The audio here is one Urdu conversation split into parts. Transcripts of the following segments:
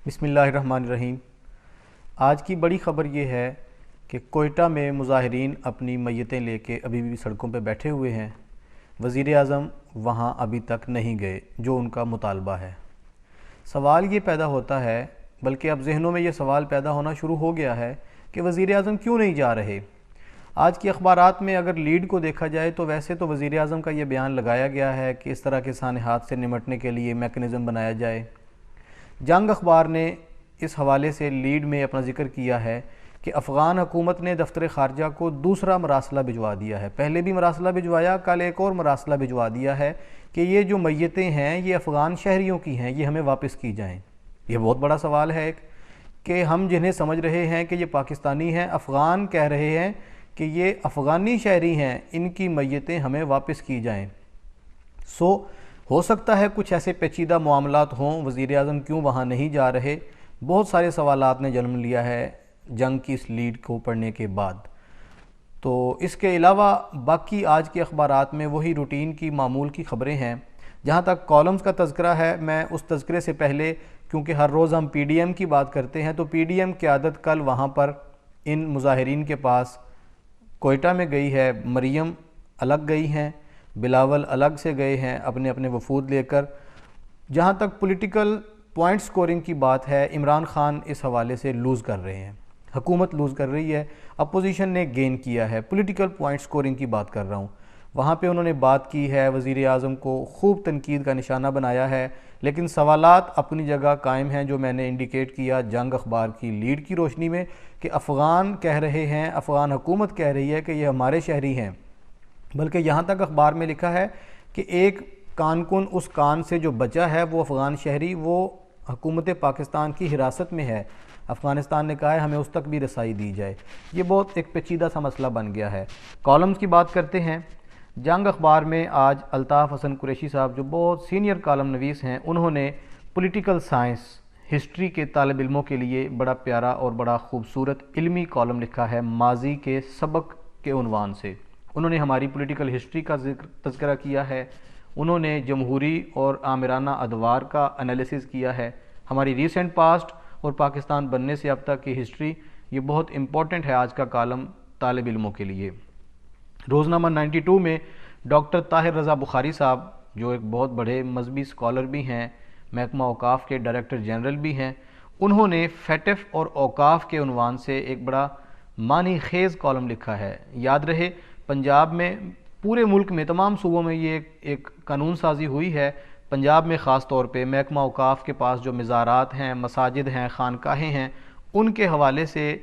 بسم اللہ الرحمن الرحیم۔ آج کی بڑی خبر یہ ہے کہ کوئٹہ میں مظاہرین اپنی میتیں لے کے ابھی بھی سڑکوں پہ بیٹھے ہوئے ہیں۔ وزیر اعظم وہاں ابھی تک نہیں گئے جو ان کا مطالبہ ہے۔ سوال یہ پیدا ہوتا ہے، بلکہ اب ذہنوں میں یہ سوال پیدا ہونا شروع ہو گیا ہے کہ وزیر اعظم کیوں نہیں جا رہے۔ آج کے اخبارات میں اگر لیڈ کو دیکھا جائے تو ویسے تو وزیر اعظم کا یہ بیان لگایا گیا ہے کہ اس طرح کے سانحات سے نمٹنے کے لیے میکنزم بنایا جائے۔ جنگ اخبار نے اس حوالے سے لیڈ میں اپنا ذکر کیا ہے کہ افغان حکومت نے دفتر خارجہ کو دوسرا مراسلہ بھجوا دیا ہے۔ پہلے بھی مراسلہ بھجوایا، کل ایک اور مراسلہ بھجوا دیا ہے کہ یہ جو میتیں ہیں یہ افغان شہریوں کی ہیں، یہ ہمیں واپس کی جائیں۔ یہ بہت بڑا سوال ہے کہ ہم جنہیں سمجھ رہے ہیں کہ یہ پاکستانی ہیں، افغان کہہ رہے ہیں کہ یہ افغانی شہری ہیں، ان کی میتیں ہمیں واپس کی جائیں۔ ہو سکتا ہے کچھ ایسے پیچیدہ معاملات ہوں، وزیر اعظم کیوں وہاں نہیں جا رہے۔ بہت سارے سوالات نے جنم لیا ہے جنگ کی اس لیڈ کو پڑھنے کے بعد۔ تو اس کے علاوہ باقی آج کے اخبارات میں وہی روٹین کی معمول کی خبریں ہیں۔ جہاں تک کالمز کا تذکرہ ہے، میں اس تذکرے سے پہلے، کیونکہ ہر روز ہم پی ڈی ایم کی بات کرتے ہیں، تو پی ڈی ایم قیادت کل وہاں پر ان مظاہرین کے پاس کوئٹہ میں گئی ہے۔ مریم الگ گئی ہیں، بلاول الگ سے گئے ہیں اپنے اپنے وفود لے کر۔ جہاں تک پولیٹیکل پوائنٹ سکورنگ کی بات ہے، عمران خان اس حوالے سے لوز کر رہے ہیں، حکومت لوز کر رہی ہے، اپوزیشن نے گین کیا ہے۔ پولیٹیکل پوائنٹ سکورنگ کی بات کر رہا ہوں، وہاں پہ انہوں نے بات کی ہے، وزیر اعظم کو خوب تنقید کا نشانہ بنایا ہے، لیکن سوالات اپنی جگہ قائم ہیں جو میں نے انڈیکیٹ کیا جنگ اخبار کی لیڈ کی روشنی میں، کہ افغان کہہ رہے ہیں، افغان حکومت کہہ رہی ہے کہ یہ ہمارے شہری ہیں، بلکہ یہاں تک اخبار میں لکھا ہے کہ ایک کان کن اس کان سے جو بچا ہے وہ افغان شہری، وہ حکومت پاکستان کی حراست میں ہے۔ افغانستان نے کہا ہے ہمیں اس تک بھی رسائی دی جائے۔ یہ بہت ایک پیچیدہ سا مسئلہ بن گیا ہے۔ کالمز کی بات کرتے ہیں۔ جنگ اخبار میں آج الطاف حسن قریشی صاحب جو بہت سینئر کالم نویس ہیں، انہوں نے پولیٹیکل سائنس ہسٹری کے طالب علموں کے لیے بڑا پیارا اور بڑا خوبصورت علمی کالم لکھا ہے ماضی کے سبق کے عنوان سے۔ انہوں نے ہماری پولیٹیکل ہسٹری کا تذکرہ کیا ہے، انہوں نے جمہوری اور آمرانہ ادوار کا انالیسز کیا ہے، ہماری ریسنٹ پاسٹ اور پاکستان بننے سے اب تک کی ہسٹری۔ یہ بہت امپورٹنٹ ہے آج کا کالم طالب علموں کے لیے۔ روزنامہ 92 میں ڈاکٹر طاہر رضا بخاری صاحب جو ایک بہت بڑے مذہبی اسکالر بھی ہیں، محکمہ اوقاف کے ڈائریکٹر جنرل بھی ہیں، انہوں نے فیٹف اور اوقاف کے عنوان سے ایک بڑا معنی خیز کالم لکھا ہے۔ یاد رہے پنجاب میں، پورے ملک میں، تمام صوبوں میں یہ ایک قانون سازی ہوئی ہے، پنجاب میں خاص طور پہ محکمہ اوقاف کے پاس جو مزارات ہیں، مساجد ہیں، خانقاہیں ہیں، ان کے حوالے سے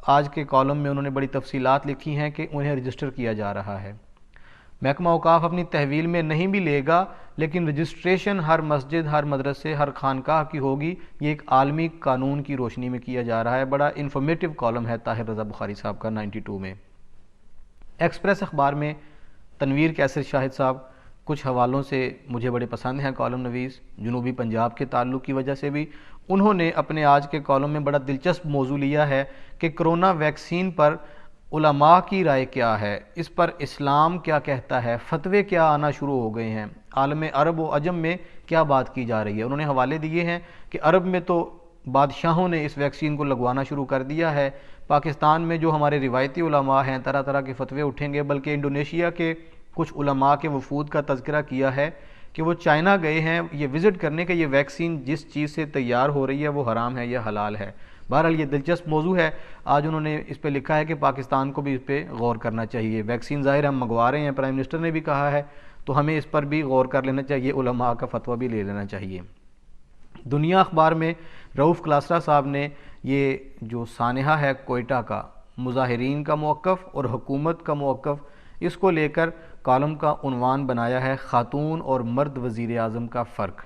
آج کے کالم میں انہوں نے بڑی تفصیلات لکھی ہیں کہ انہیں رجسٹر کیا جا رہا ہے۔ محکمہ اوقاف اپنی تحویل میں نہیں بھی لے گا، لیکن رجسٹریشن ہر مسجد، ہر مدرسے، ہر خانقاہ کی ہوگی۔ یہ ایک عالمی قانون کی روشنی میں کیا جا رہا ہے۔ بڑا انفارمیٹیو کالم ہے طاہر رضا بخاری صاحب کا 92 میں۔ ایکسپریس اخبار میں تنویر کیسر شاہد صاحب کچھ حوالوں سے مجھے بڑے پسند ہیں کالم نویس، جنوبی پنجاب کے تعلق کی وجہ سے بھی۔ انہوں نے اپنے آج کے کالم میں بڑا دلچسپ موضوع لیا ہے کہ کرونا ویکسین پر علماء کی رائے کیا ہے، اس پر اسلام کیا کہتا ہے، فتوے کیا آنا شروع ہو گئے ہیں، عالم عرب و عجم میں کیا بات کی جا رہی ہے۔ انہوں نے حوالے دیے ہیں کہ عرب میں تو بادشاہوں نے اس ویکسین کو لگوانا شروع کر دیا ہے، پاکستان میں جو ہمارے روایتی علماء ہیں طرح طرح کے فتوے اٹھیں گے، بلکہ انڈونیشیا کے کچھ علماء کے وفود کا تذکرہ کیا ہے کہ وہ چائنا گئے ہیں یہ وزٹ کرنے کہ یہ ویکسین جس چیز سے تیار ہو رہی ہے وہ حرام ہے یا حلال ہے۔ بہرحال یہ دلچسپ موضوع ہے۔ آج انہوں نے اس پہ لکھا ہے کہ پاکستان کو بھی اس پہ غور کرنا چاہیے۔ ویکسین ظاہر ہم منگوا رہے ہیں، پرائم منسٹر نے بھی کہا ہے، تو ہمیں اس پر بھی غور کر لینا چاہیے، علماء کا فتویٰ بھی لے لینا چاہیے۔ دنیا اخبار میں رؤف کلاسرا صاحب نے یہ جو سانحہ ہے کوئٹہ کا، مظاہرین کا موقف اور حکومت کا موقف، اس کو لے کر کالم کا عنوان بنایا ہے خاتون اور مرد وزیر اعظم کا فرق۔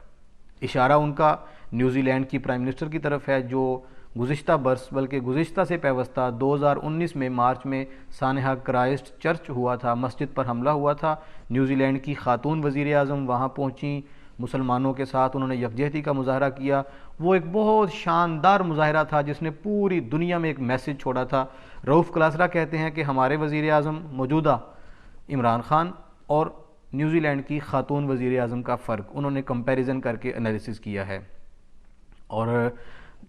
اشارہ ان کا نیوزی لینڈ کی پرائم منسٹر کی طرف ہے جو گزشتہ برس، بلکہ گزشتہ سے پیوستہ 2019 میں مارچ میں سانحہ کرائسٹ چرچ ہوا تھا، مسجد پر حملہ ہوا تھا۔ نیوزی لینڈ کی خاتون وزیر اعظم وہاں پہنچیں، مسلمانوں کے ساتھ انہوں نے یکجہتی کا مظاہرہ کیا۔ وہ ایک بہت شاندار مظاہرہ تھا جس نے پوری دنیا میں ایک میسج چھوڑا تھا۔ رؤف کلاسرا کہتے ہیں کہ ہمارے وزیر اعظم موجودہ عمران خان اور نیوزی لینڈ کی خاتون وزیر اعظم کا فرق انہوں نے کمپیریزن کر کے انالیسس کیا ہے۔ اور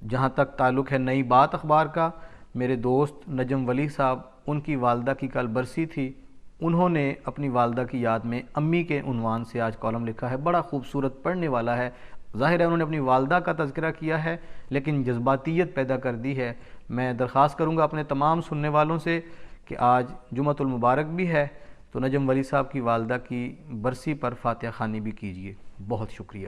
جہاں تک تعلق ہے نئی بات اخبار کا، میرے دوست نجم ولی صاحب، ان کی والدہ کی کل برسی تھی، انہوں نے اپنی والدہ کی یاد میں امی کے عنوان سے آج کالم لکھا ہے، بڑا خوبصورت پڑھنے والا ہے۔ ظاہر ہے انہوں نے اپنی والدہ کا تذکرہ کیا ہے لیکن جذباتیت پیدا کر دی ہے۔ میں درخواست کروں گا اپنے تمام سننے والوں سے کہ آج جمعۃ المبارک بھی ہے تو نجم ولی صاحب کی والدہ کی برسی پر فاتحہ خوانی بھی کیجیے۔ بہت شکریہ۔